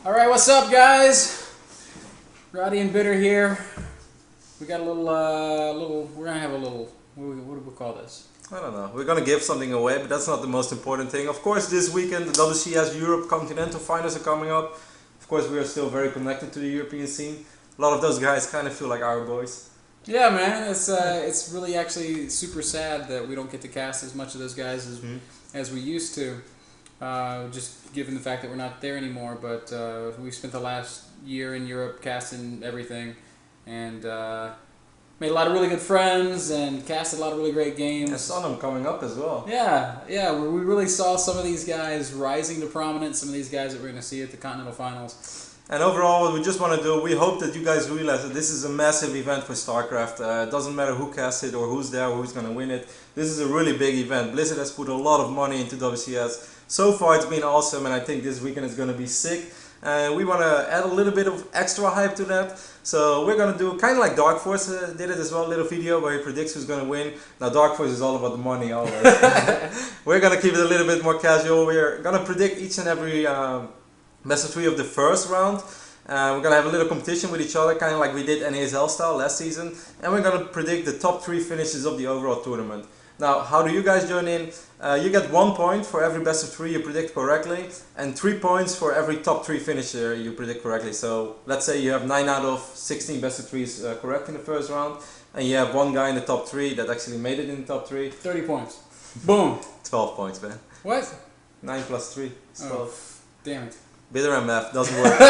All right, what's up, guys? Rotti and Bitter here. We got a little. We're gonna have a little. What do we call this? I don't know. We're gonna give something away, but that's not the most important thing. Of course, this weekend the WCS Europe Continental Finals are coming up. Of course, we are still very connected to the European scene. A lot of those guys kind of feel like our boys. Yeah, man. It's really actually super sad that we don't get to cast as much of those guys as we used to. Just given the fact that we're not there anymore, but we've spent the last year in Europe casting everything, and made a lot of really good friends and casted a lot of really great games. I saw them coming up as well. Yeah, we really saw some of these guys rising to prominence, some of these guys that we're going to see at the Continental Finals. And overall, what we just want to do, we hope that you guys realize that this is a massive event for StarCraft. It doesn't matter who casts it or who's there or who's going to win it. This is a really big event. Blizzard has put a lot of money into WCS. So far it's been awesome, and I think this weekend is going to be sick. And we want to add a little bit of extra hype to that. So we're going to do kind of like Darkforce did it as well, a little video where he predicts who's going to win. Now Darkforce is all about the money always. We're going to keep it a little bit more casual. We're going to predict each and every best of 3 of the first round. We're going to have a little competition with each other, kind of like we did NASL style last season. And we're going to predict the top 3 finishes of the overall tournament. Now, how do you guys join in? You get 1 point for every best of 3 you predict correctly, and 3 points for every top 3 finisher you predict correctly. So, let's say you have 9 out of 16 best of 3s correct in the first round, and you have 1 guy in the top 3 that actually made it in the top 3. 30 points. Boom. 12 points, man. What? 9 plus 3 is 12. Oh, damn it. Bitter and math doesn't work.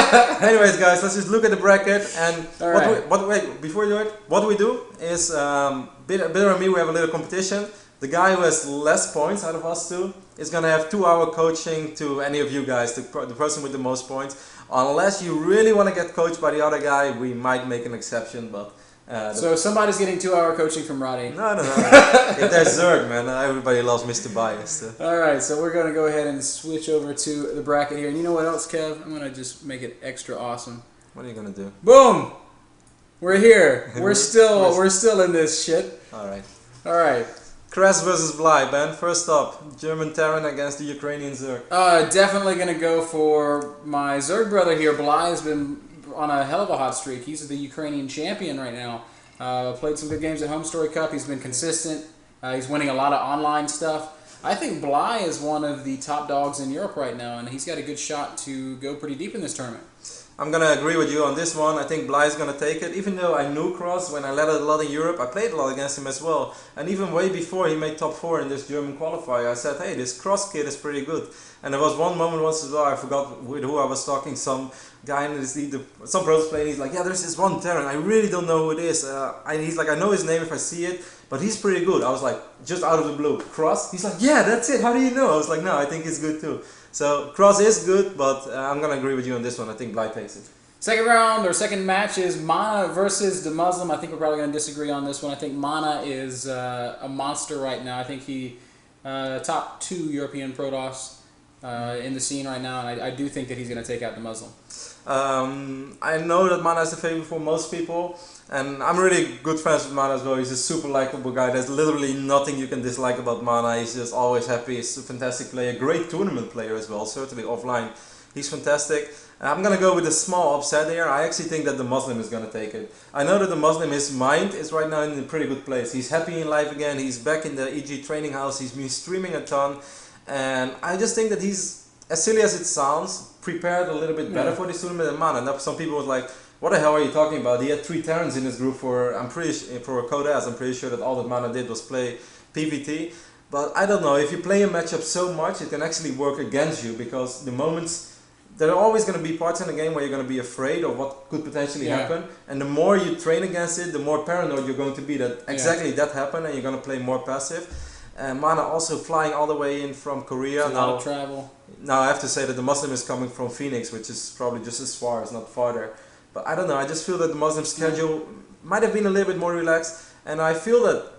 Anyways, guys, let's just look at the bracket. And wait, before you do it, what we do is Bitter and me, we have a little competition. The guy who has less points out of us two is going to have 2-hour coaching to any of you guys, the person with the most points. Unless you really want to get coached by the other guy, we might make an exception. But so somebody's getting 2-hour coaching from Rotti. No. If there's Zerg, man, everybody loves Mr. Bias. Alright, so we're going to go ahead and switch over to the bracket here. And you know what else, Kev? I'm going to just make it extra awesome. What are you going to do? Boom! We're here. We're still in this shit. Alright. Kress versus Bly, Ben. First up, German Terran against the Ukrainian Zerg. Definitely going to go for my Zerg brother here. Bly has been on a hell of a hot streak. He's the Ukrainian champion right now. Played some good games at Home Story Cup. He's been consistent. He's winning a lot of online stuff. I think Bly is one of the top dogs in Europe right now, and he's got a good shot to go pretty deep in this tournament. I'm going to agree with you on this one. I think Bly is going to take it. Even though I knew Cross when I led it a lot in Europe, I played a lot against him as well. And even way before he made top 4 in this German qualifier, I said, hey, this Cross kid is pretty good. And there was one moment once as well, I forgot with who I was talking, some guy in this league, some pros playing, he's like, yeah, there's this one Terran, I really don't know who it is. He's like, I know his name if I see it, but he's pretty good. I was like, just out of the blue, Cross? He's like, yeah, that's it, how do you know? I was like, no, I think he's good too. So Cross is good, but I'm going to agree with you on this one. I think Bly takes it. Second round, or second match, is Mana versus DeMusliM. I think we're probably going to disagree on this one. I think Mana is a monster right now. I think he top 2 European Protoss in the scene right now, and I do think that he's going to take out DeMusliM. I know that Mana is the favorite for most people, and I'm really good friends with Mana as well. He's a super likable guy. There's literally nothing you can dislike about Mana. He's just always happy. He's a fantastic player, great tournament player as well, certainly offline. He's fantastic. I'm going to go with a small upset here. I actually think that DeMusliM is going to take it. I know that DeMusliM, his mind is right now in a pretty good place. He's happy in life again. He's back in the EG training house. He's been streaming a ton. And I just think that he's, as silly as it sounds, prepared a little bit better for this tournament than Mana. And some people was like, what the hell are you talking about? He had 3 Terrans in his group for Code S. I'm pretty sure that all that Mana did was play PvT. But I don't know, if you play a matchup so much, it can actually work against you, because the moments, there are always going to be parts in the game where you're going to be afraid of what could potentially happen, and the more you train against it, the more paranoid you're going to be that exactly that happened, and you're going to play more passive. And Mana also flying all the way in from Korea. It's a lot of travel. Now I have to say that DeMusliM is coming from Phoenix, which is probably just as far, as not farther. But I don't know, I just feel that DeMuslim's schedule might have been a little bit more relaxed, and I feel that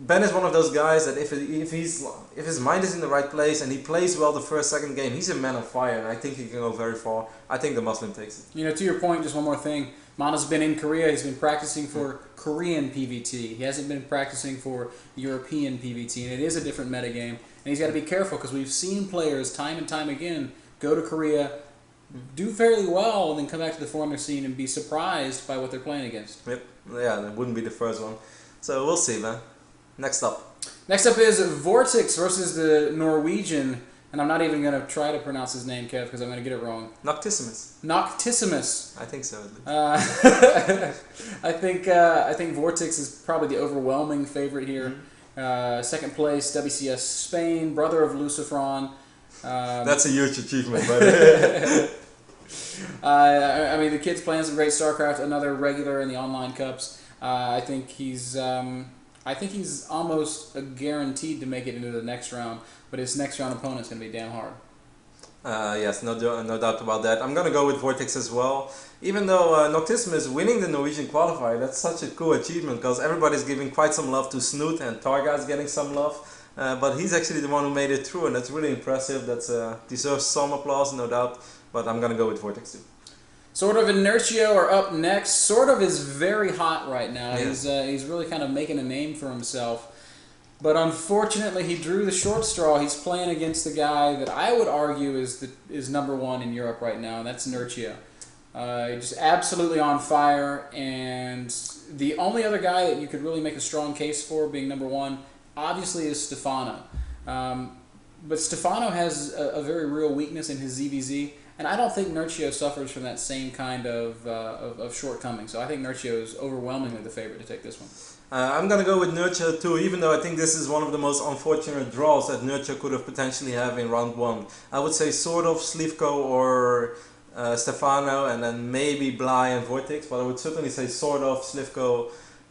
Ben is one of those guys that if his mind is in the right place and he plays well the first, second game, he's a man on fire, and I think he can go very far. I think DeMusliM takes it. You know, to your point, just one more thing. Mana's been in Korea. He's been practicing for Korean PvT. He hasn't been practicing for European PvT, and it is a different metagame. And he's got to be careful, because we've seen players time and time again go to Korea, do fairly well and then come back to the foreigner scene and be surprised by what they're playing against. Yep. Yeah, that wouldn't be the first one. So we'll see, man. Next up. Next up is Vortix versus the Norwegian, and I'm not even going to try to pronounce his name, Kev, because I'm going to get it wrong. Noctissimus. Noctissimus. I think so, at least. I think Vortix is probably the overwhelming favorite here. Second place, WCS Spain, brother of Lucifron. That's a huge achievement, buddy. I mean, the kid's playing some great StarCraft, another regular in the online cups. I think he's almost guaranteed to make it into the next round, but his next round opponent's going to be damn hard. Yes, no doubt about that. I'm going to go with Vortix as well. Even though Noctissimus winning the Norwegian qualifier, that's such a cool achievement because everybody's giving quite some love to Snoot and Targa's getting some love. But he's actually the one who made it through, and that's really impressive. That deserves some applause, no doubt. But I'm going to go with Vortix too. Sort of and Nerchio are up next. Sort of is very hot right now. Yeah. He's really kind of making a name for himself. But unfortunately, he drew the short straw. He's playing against the guy that I would argue is number one in Europe right now, and that's Nerchio. Just absolutely on fire, and the only other guy that you could really make a strong case for being number one, obviously, is Stephano. But Stephano has a very real weakness in his ZVZ, and I don't think Nerchio suffers from that same kind of shortcoming. So I think Nerchio is overwhelmingly the favorite to take this one. I'm going to go with Nerchio too, even though I think this is one of the most unfortunate draws that Nerchio could have potentially have in round one. I would say sort of Slivko or Stephano, and then maybe Bly and Vortix, but I would certainly say sort of Slivko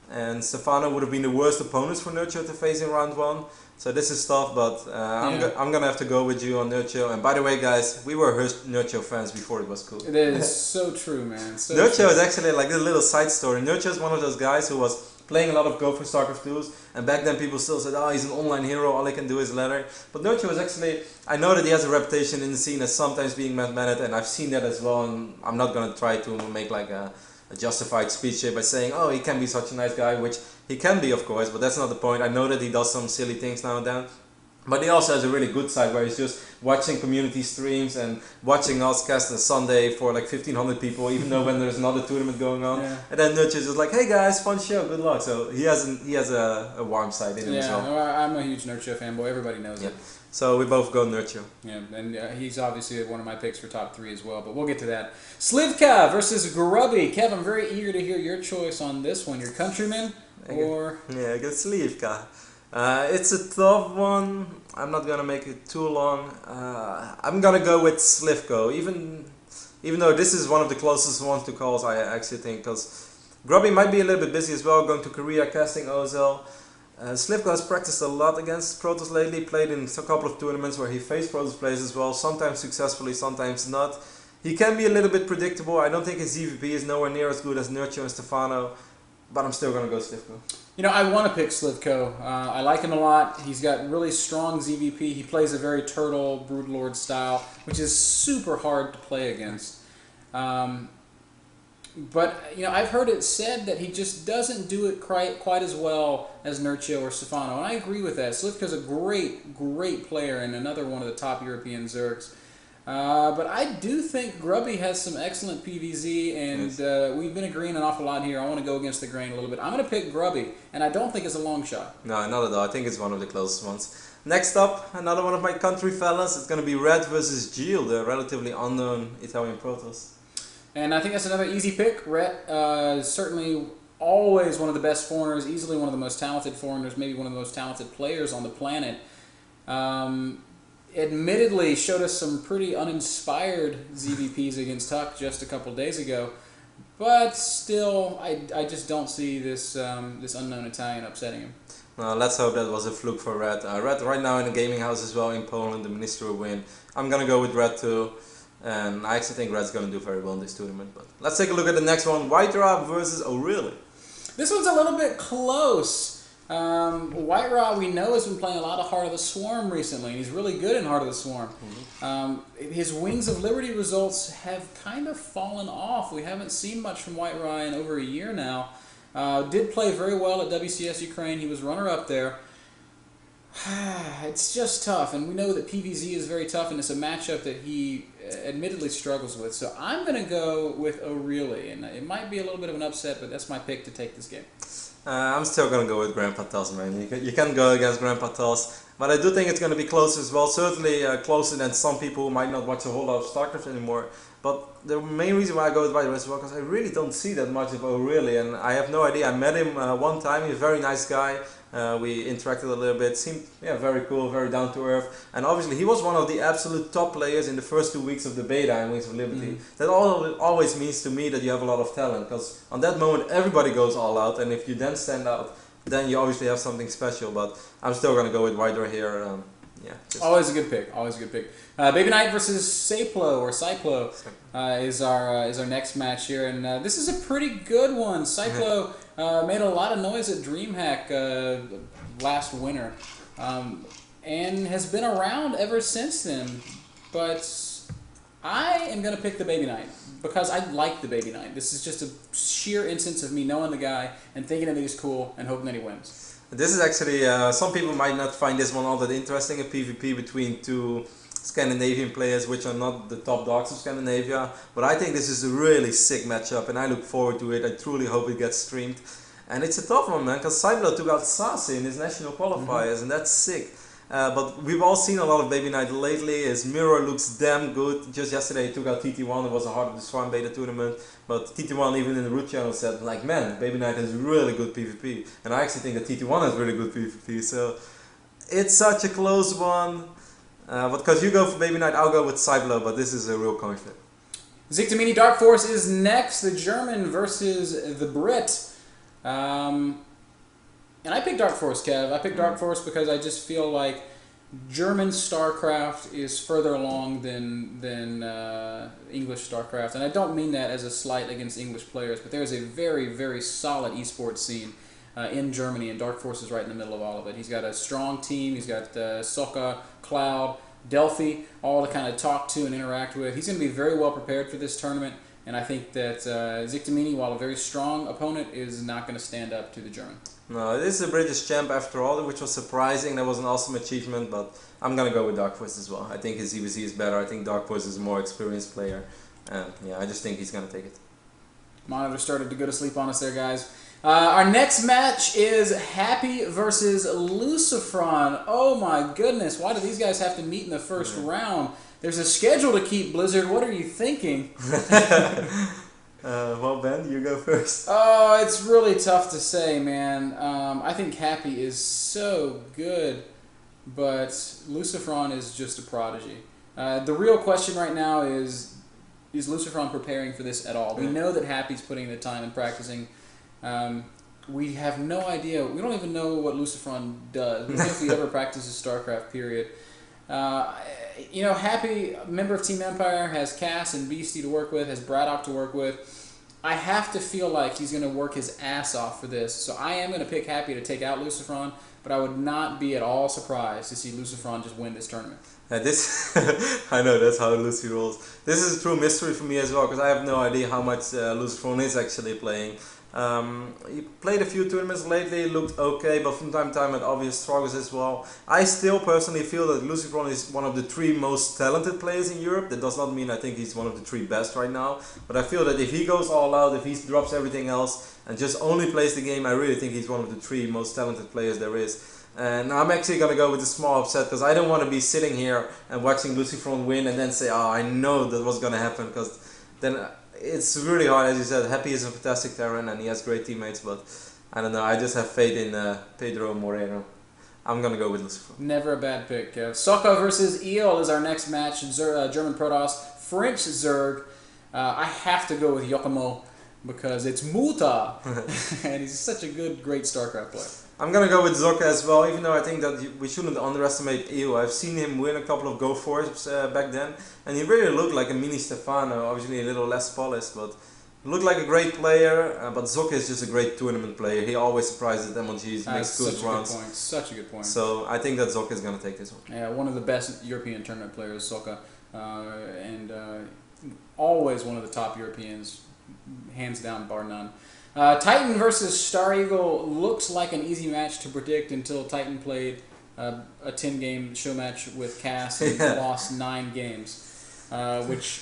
and Stephano would have been the worst opponents for Nerchio to face in round one. So this is tough, but I'm going to have to go with you on Nerchio. And by the way, guys, we were Nerchio fans before it was cool. It is so true, man. So Nerchio is actually like a little side story. Nerchio is one of those guys who was playing a lot of Go for StarCraft 2s, and back then people still said, oh, he's an online hero, all he can do is ladder. But Nerchio is actually, I know that he has a reputation in the scene as sometimes being mad-managed, and I've seen that as well, and I'm not going to try to make like a justified speech here by saying, oh, he can be such a nice guy, which he can be, of course, but that's not the point. I know that he does some silly things now and then, but he also has a really good side where he's just watching community streams and watching us cast on Sunday for like 1,500 people, even though when there's another tournament going on. Yeah. And then Nerchio is just like, hey guys, fun show, good luck. So he has a warm side in him as well. Yeah, I'm a huge Nerchio fanboy. Everybody knows it. So we both go Nerchio. Yeah, and he's obviously one of my picks for top 3 as well, but we'll get to that. Slivka versus Grubby. Kev, I'm very eager to hear your choice on this one. Your countryman or... Yeah, I got Slivka. It's a tough one. I'm not gonna make it too long. I'm gonna go with Slivko, even though this is one of the closest ones to calls. I actually think because Grubby might be a little bit busy as well, going to Korea casting OSL. Slivko has practiced a lot against Protoss lately. Played in a couple of tournaments where he faced Protoss players as well. Sometimes successfully, sometimes not. He can be a little bit predictable. I don't think his EVP is nowhere near as good as Nerchio and Stephano. But I'm still going to go Slivko. You know, I want to pick Slivko. I like him a lot. He's got really strong ZVP. He plays a very Turtle, Broodlord style, which is super hard to play against. But, you know, I've heard it said that he just doesn't do it quite as well as Nerchio or Stephano. And I agree with that. Slivko's a great player and another one of the top European Zergs. But I do think Grubby has some excellent PVZ, and we've been agreeing an awful lot here. I want to go against the grain a little bit. I'm going to pick Grubby, and I don't think it's a long shot. No, not at all. I think it's one of the closest ones. Next up, another one of my country fellas. It's going to be Red versus Gilles, the relatively unknown Italian Protoss. And I think that's another easy pick. Red is certainly always one of the best foreigners, easily one of the most talented foreigners, maybe one of the most talented players on the planet. Admittedly showed us some pretty uninspired ZVPs against Huck just a couple days ago, but still, I just don't see this this unknown Italian upsetting him. Let's hope that was a fluke for Red. Red right now in the gaming house as well in Poland, the ministerial win. I'm gonna go with Red too, and I actually think Red's gonna do very well in this tournament. But let's take a look at the next one: White versus Orly. This one's a little bit close. White Raw, we know, has been playing a lot of Heart of the Swarm recently, and he's really good in Heart of the Swarm. His Wings of Liberty results have kind of fallen off. We haven't seen much from White Raw in over a year now. Did play very well at WCS Ukraine. He was runner-up there. It's just tough, and we know that PVZ is very tough, and it's a matchup that he admittedly struggles with. So I'm going to go with Orly, and it might be a little bit of an upset, but that's my pick to take this game. I'm still going to go with Grandpa Toss, man. You can go against Grandpa Toss, but I do think it's going to be close as well. Certainly closer than some people who might not watch a whole lot of StarCraft anymore. But the main reason why I go with White as well, because I really don't see that much of O'Reilly, and I have no idea. I met him one time. He's a very nice guy. We interacted a little bit. Seemed very cool, very down to earth, and obviously he was one of the absolute top players in the first 2 weeks of the beta in Wings of Liberty. That always means to me that you have a lot of talent, because on that moment everybody goes all out, and if you then stand out, then you obviously have something special. But I'm still gonna go with White here. Always a good pick. Always a good pick. Babyknight versus Seiplo is our next match here, and this is a pretty good one. Seiplo made a lot of noise at DreamHack last winter, and has been around ever since then. But I am gonna pick the Babyknight because I like the Babyknight. This is just a sheer instance of me knowing the guy and thinking that he's cool and hoping that he wins. This is actually, some people might not find this one all that interesting, a PvP between two Scandinavian players which are not the top dogs of Scandinavia, but I think this is a really sick matchup and I look forward to it. I truly hope it gets streamed. And it's a tough one, man, because Seiplo took out Sase in his national qualifiers, and that's sick. But we've all seen a lot of Babyknight lately. His mirror looks damn good. Just yesterday he took out TT1. It was a Heart of the Swarm beta tournament. But TT1 even in the root channel said, like, man, Babyknight has really good PvP. And I actually think that TT1 has really good PvP. So it's such a close one. But because you go for Babyknight, I'll go with Seiplo. But this is a real coin flip. Ziktamini Darkforce is next. The German versus the Brit. And I picked Darkforce, Kev. I picked Darkforce because I just feel like German StarCraft is further along than English StarCraft. And I don't mean that as a slight against English players, but there's a very, very solid esports scene in Germany, and Darkforce is right in the middle of all of it. He's got a strong team. He's got Socke, Cloud, Delphi, all to kind of talk to and interact with. He's going to be very well prepared for this tournament, and I think that Ziktamini, while a very strong opponent, is not going to stand up to the German. No, this is a British champ after all, which was surprising. That was an awesome achievement, but I'm going to go with Darkforce as well. I think his EVZ is better. I think Darkforce is a more experienced player. And yeah, I just think he's going to take it. Monitor started to go to sleep on us there, guys. Our next match is Happy versus Lucifron. Oh my goodness, why do these guys have to meet in the first round? There's a schedule to keep, Blizzard. What are you thinking? Well, Ben, you go first. Oh, it's really tough to say, man. I think Happy is so good, but Lucifron is just a prodigy. The real question right now is Lucifron preparing for this at all? We know that Happy's putting the time and practicing. We have no idea. We don't even know what Lucifron does. We don't know if he ever practices StarCraft, period. You know, Happy, member of Team Empire, has Cass and Beastie to work with, has Braddock to work with. I have to feel like he's going to work his ass off for this. So I am going to pick Happy to take out Lucifron, but I would not be at all surprised to see Lucifron just win this tournament. This I know that's how Lucy rolls. This is a true mystery for me as well, because I have no idea how much Lucifron is actually playing. He played a few tournaments lately, looked okay, but from time to time had obvious struggles as well. I still personally feel that Lucifron is one of the 3 most talented players in Europe. That does not mean I think he's one of the 3 best right now, but I feel that if he goes all out, if he drops everything else and just only plays the game, I really think he's one of the 3 most talented players there is. And I'm actually going to go with a small upset, because I don't want to be sitting here and watching Lucifron win and then say, oh, I know that was going to happen, because then it's really hard. As you said, Happy is a fantastic Terran and he has great teammates, but I don't know, I just have faith in Pedro Moreno. I'm going to go with Lucifron. Never a bad pick. Socke versus Eel is our next match. German Protoss, French Zerg. I have to go with Yokomo because it's Muta, and he's such a great StarCraft player. I'm going to go with Socke as well, even though I think that we shouldn't underestimate Eel. I've seen him win a couple of Go Force back then, and he really looked like a mini Stephano, obviously a little less polished, but looked like a great player. But Socke is just a great tournament player. He always surprises them on G's, makes good runs. Such a good point. So I think that Socke is going to take this one. Yeah, one of the best European tournament players, Socke, and always one of the top Europeans, hands down, bar none. Titan versus Star Eagle looks like an easy match to predict until Titan played a 10-game show match with Cass and lost 9 games, which,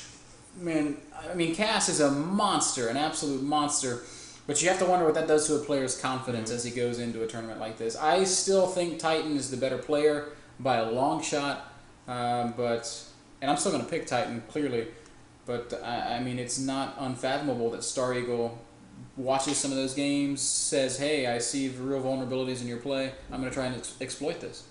man, I mean, Cass is a monster, an absolute monster, but you have to wonder what that does to a player's confidence as he goes into a tournament like this. I still think Titan is the better player by a long shot, and I'm still going to pick Titan, clearly, but I mean, it's not unfathomable that Star Eagle watches some of those games, says, hey, I see real vulnerabilities in your play, I'm going to try and exploit this.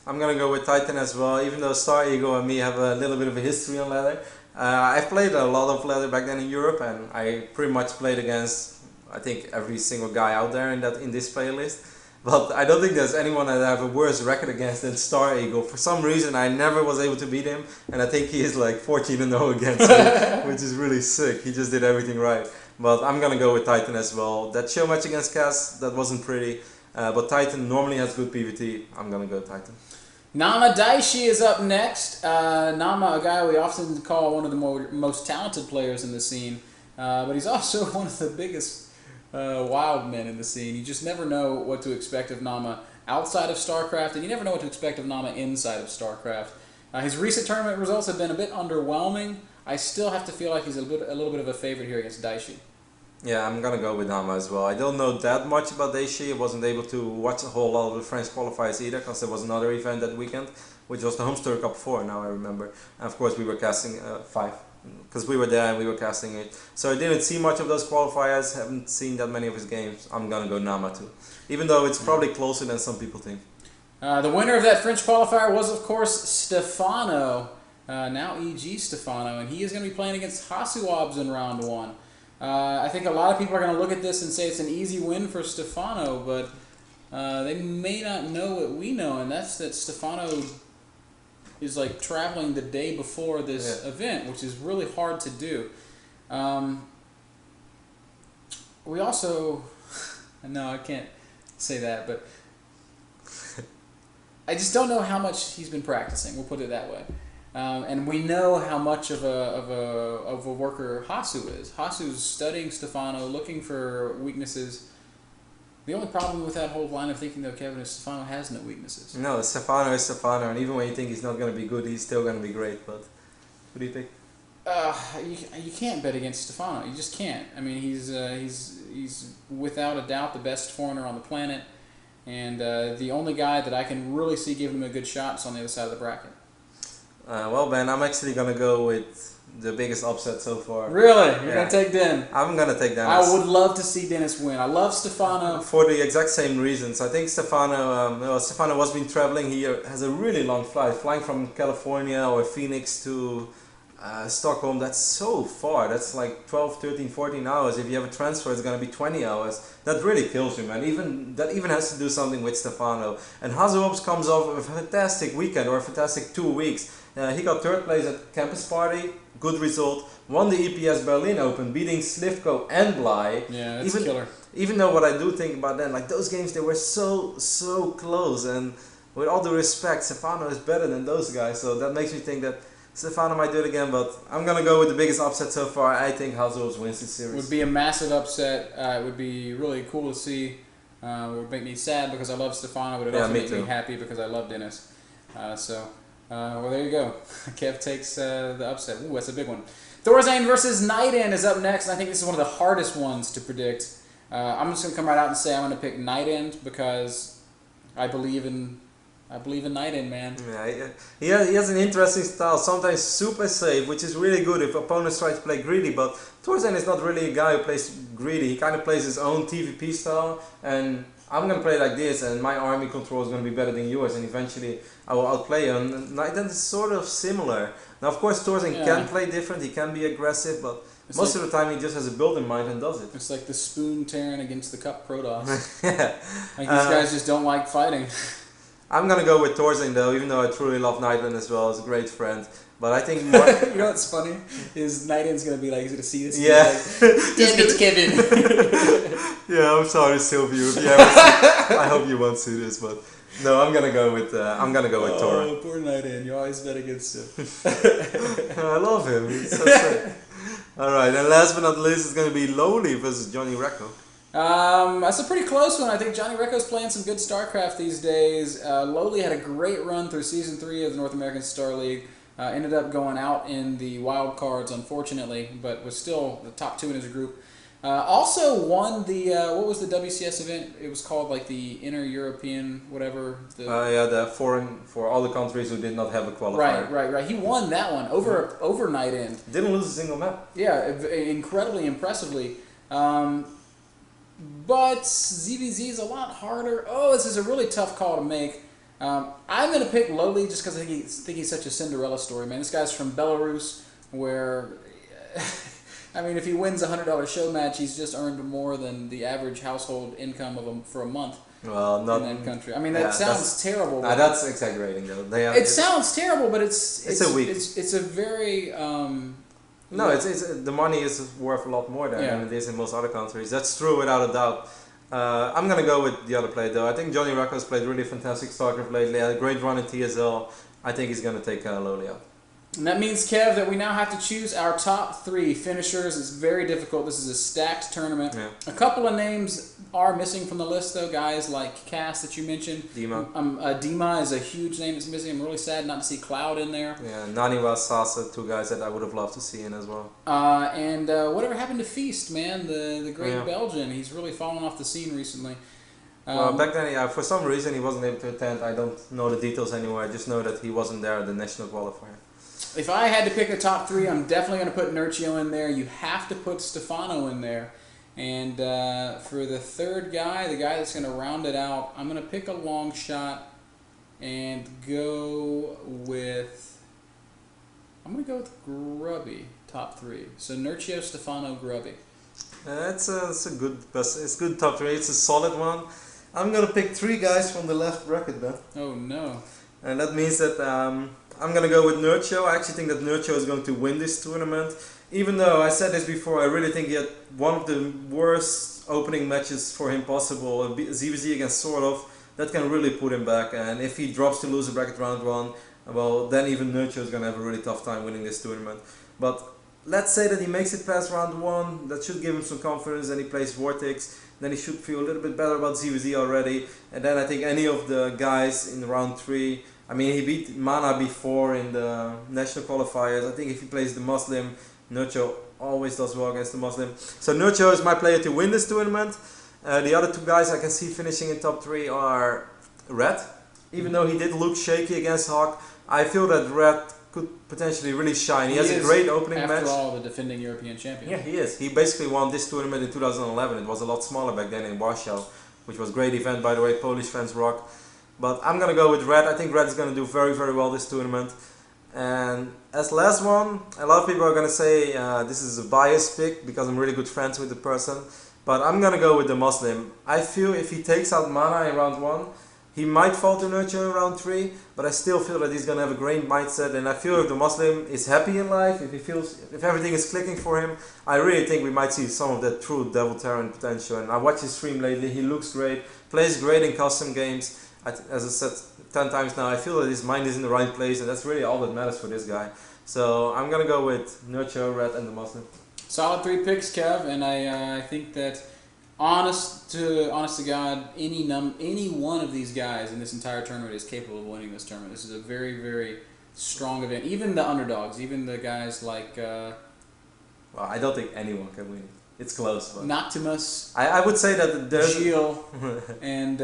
I'm going to go with Titan as well, even though Star Eagle and me have a little bit of a history on ladder. I've played a lot of ladder back then in Europe, and I pretty much played against, I think, every single guy out there in this playlist. But I don't think there's anyone that I have a worse record against than Star Eagle. For some reason, I never was able to beat him, and I think he is like 14-0 against me, which is really sick. He just did everything right. But I'm gonna go with Titan as well. That show match against Cass, that wasn't pretty. But Titan normally has good PvT. I'm gonna go Titan. Naama Daishi is up next. Naama, a guy we often call one of the most talented players in the scene, but he's also one of the biggest wild men in the scene. You just never know what to expect of Naama outside of StarCraft, and you never know what to expect of Naama inside of StarCraft. His recent tournament results have been a bit underwhelming. I still have to feel like he's a little bit of a favorite here against Daishi. Yeah, I'm gonna go with Naama as well. I don't know that much about Daishi. I wasn't able to watch a whole lot of the French qualifiers either, because there was another event that weekend, which was the Homestar Cup 4, now I remember. And of course we were casting 5, because we were there and we were casting it. So I didn't see much of those qualifiers, haven't seen that many of his games. I'm gonna go Naama too, even though it's probably closer than some people think. The winner of that French qualifier was, of course, Stephano. Now EG Stephano, and he is going to be playing against Hasuobs in round 1. I think a lot of people are going to look at this and say it's an easy win for Stephano, but they may not know what we know, and that's that Stephano is like traveling the day before this event, which is really hard to do. We also, no, I can't say that, but I just don't know how much he's been practicing. We'll put it that way. And we know how much of a worker Hasu is. Hasu's studying Stephano, looking for weaknesses. The only problem with that whole line of thinking, though, Kevin, is Stephano has no weaknesses. No, Stephano is Stephano, and even when you think he's not going to be good, he's still going to be great. But who do you think? You can't bet against Stephano. You just can't. I mean, he's without a doubt the best foreigner on the planet, and the only guy that I can really see giving him a good shot is on the other side of the bracket. Well, Ben, I'm actually going to go with the biggest upset so far. Really? You're going to take Den? I'm going to take Dennis. I would love to see Dennis win. I love Stephano. For the exact same reasons. I think Stephano, Stephano was been traveling. He has a really long flight. Flying from California or Phoenix to Stockholm, that's so far. That's like 12, 13, 14 hours. If you have a transfer, it's going to be 20 hours. That really kills you, man. That even has to do something with Stephano. And Hasuobs comes off of a fantastic weekend, or a fantastic 2 weeks. He got 3rd place at Campus Party, good result. Won the EPS Berlin Open, beating Slivko and Bly. Yeah, that's killer. Even though what I do think about them, like those games, they were so close. And with all due respect, Stephano is better than those guys. So that makes me think that Stephano might do it again. But I'm going to go with the biggest upset so far. I think Hasuobs wins this series. Would be a massive upset. It would be really cool to see. It would make me sad because I love Stephano, but it also makes me happy because I love Dennis. Well, there you go. Kev takes the upset. Ooh, that's a big one. Thorzain versus Nightend is up next, and I think this is one of the hardest ones to predict. I'm just going to come right out and say I'm going to pick Nightend because I believe in Nightend, man. Yeah, he has an interesting style. Sometimes super safe, which is really good if opponents try to play greedy. But Thorzain is not really a guy who plays greedy. He kind of plays his own TVP style, and I'm going to play like this, and my army control is going to be better than yours, and eventually I will outplay you. And Nightend is sort of similar. Now, of course, Thorzain can play different, he can be aggressive, but most of the time he just has a build in mind and does it. It's like the Spoon Terran against the Cup Protoss. Like these guys just don't like fighting. I'm going to go with Thorzain though, even though I truly love Nightend as well. He's a great friend. But I think more you know what's funny? Is Nightend's going to be like, he's going to see this. Yeah. Like, damn it, Kevin. Yeah, I'm sorry, Sylvia. If you ever see, I hope you won't see this, but no, I'm gonna go with Tora. Oh, poor Nightend. You always bet against him. I love him. He's so sick. All right, and last but not least, it's gonna be Lowely versus JohnnyRecco. That's a pretty close one. I think JohnnyRecco's playing some good StarCraft these days. Lowely had a great run through Season 3 of the North American Star League. Ended up going out in the wild cards, unfortunately, but was still the top 2 in his group. Also won the, what was the WCS event? It was called like the Inter-European, whatever. Yeah, the foreign, for all the countries who did not have a qualifier. Right. He won that one over Nightend. Didn't lose a single map. Yeah, incredibly impressively. But ZVZ is a lot harder. Oh, this is a really tough call to make. I'm going to pick Lowely just because I think he's such a Cinderella story, man. This guy's from Belarus, where... I mean, if he wins a $100 show match, he's just earned more than the average household income of for a month. Well, not in that country. I mean, that sounds terrible. Nah, that's exaggerating, though. It sounds terrible, but it's a week. It's a very no, it's the money is worth a lot more there than it is in most other countries. That's true, without a doubt. I'm gonna go with the other player, though. I think JohnnyRecco has played really fantastic StarCraft lately. Had a great run in TSL. I think he's gonna take Lowely out. And that means, Kev, that we now have to choose our top 3 finishers. It's very difficult. This is a stacked tournament. Yeah. A couple of names are missing from the list, though. Guys like Cass that you mentioned. Dima. Dima is a huge name that's missing. I'm really sad not to see Cloud in there. Yeah, Naniwa, Sasa, 2 guys that I would have loved to see in as well. And whatever happened to Feast, man? The great Belgian. He's really fallen off the scene recently. Well, back then, for some reason, he wasn't able to attend. I don't know the details anymore. I just know that he wasn't there at the national qualifier. If I had to pick a top 3, I'm definitely going to put Nerchio in there. You have to put Stephano in there. And for the third guy, the guy that's going to round it out, I'm going to pick a long shot and go with... I'm going to go with Grubby, top 3. So Nerchio, Stephano, Grubby. It's a good top 3. It's a solid one. I'm going to pick 3 guys from the left bracket, though. Oh, no. And that means that... I'm going to go with Nerchio. I actually think that Nerchio is going to win this tournament. Even though I said this before, I really think he had one of the worst opening matches for him possible. ZVZ against Sortov, that can really put him back. And if he drops to loser bracket round 1, well, then even Nerchio is going to have a really tough time winning this tournament. But let's say that he makes it past round 1. That should give him some confidence, and he plays Vortix. Then he should feel a little bit better about ZVZ already. And then I think any of the guys in round 3... I mean, he beat Mana before in the national qualifiers. I think if he plays DeMusliM, Nerchio always does well against DeMusliM. So Nerchio is my player to win this tournament. The other 2 guys I can see finishing in top 3 are Red. Even though he did look shaky against Hawk, I feel that Red could potentially really shine. He has a great opening match. After all, the defending European champion. Yeah, he is. He basically won this tournament in 2011. It was a lot smaller back then in Warsaw, which was a great event, by the way. Polish fans rock. But I'm going to go with Red. I think Red is going to do very, very well this tournament. And as last one, a lot of people are going to say this is a biased pick because I'm really good friends with the person. But I'm going to go with DeMusliM. I feel if he takes out Mana in round 1, he might fall to Nerchio in round 3. But I still feel that he's going to have a great mindset. And I feel if DeMusliM is happy in life, if everything is clicking for him, I really think we might see some of that true Devil Terran potential. And I watched his stream lately. He looks great, plays great in custom games. As I said 10 times now, I feel that his mind is in the right place, and that's really all that matters for this guy. So I'm going to go with Nerchio, Red, and DeMusliM. Solid 3 picks, Kev, and I think that honest to God, any one of these guys in this entire tournament is capable of winning this tournament. This is a very, very strong event. Even the underdogs, even the guys like... well, I don't think anyone can win. It's close. But Noctimus. I would say that there's... Gilles, and...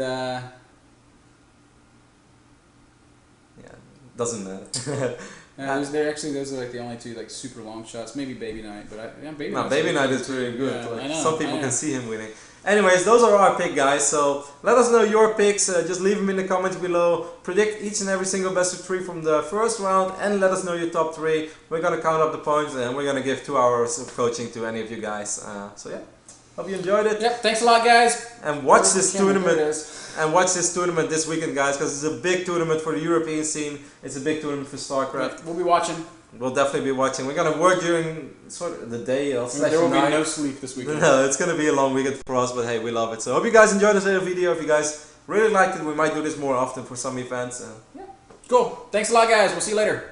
doesn't matter. Those are like the only 2 like super long shots. Maybe Babyknight, but Babyknight is really good. Yeah, like, some people can see him winning. Anyways, those are our pick, guys. So let us know your picks. Just leave them in the comments below. Predict each and every single best of 3 from the first round, and let us know your top 3. We're gonna count up the points, and we're gonna give 2 hours of coaching to any of you guys. So yeah, hope you enjoyed it. Yep. Thanks a lot, guys. And watch this tournament. And watch this tournament this weekend, guys, because it's a big tournament for the European scene. It's a big tournament for StarCraft. Yeah, we'll be watching. We'll definitely be watching. We're gonna work during sort of the day or there will be no sleep this weekend. No, it's gonna be a long weekend for us, but hey, we love it. So hope you guys enjoyed this little video. If you guys really liked it, we might do this more often for some events. Yeah. Cool. Thanks a lot, guys. We'll see you later.